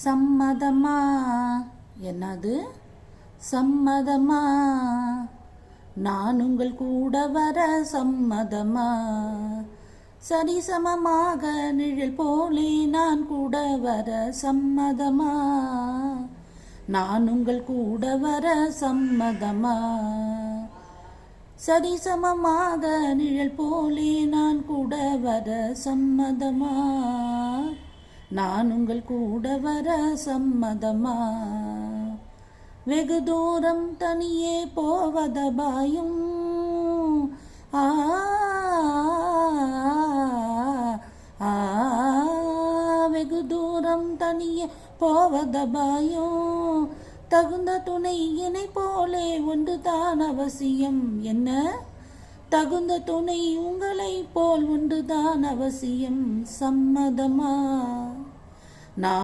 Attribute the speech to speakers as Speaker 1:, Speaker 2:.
Speaker 1: சம்மதமா? என்னது சம்மதமா? நான் உங்கள் கூட வர சம்மதமா? சரிசமமாக நிழல் போலே நான் கூட வர சம்மதமா? நான் உங்கள் கூட வர சம்மதமா? சரிசமமாக நிழல் போலே நான் கூட வர சம்மதமா? நான் உங்கள் கூட வர சம்மதமா? வெகு தூரம் தனியே போவதபாயும் வெகு தூரம் தனியே போவதபாயும் தகுந்த துணை என்னை போலே ஒன்றுதான் அவசியம். என்ன தகுந்த துணை உங்களை போல் ஒன்றுதான் அவசியம். சம்மதமா? நான்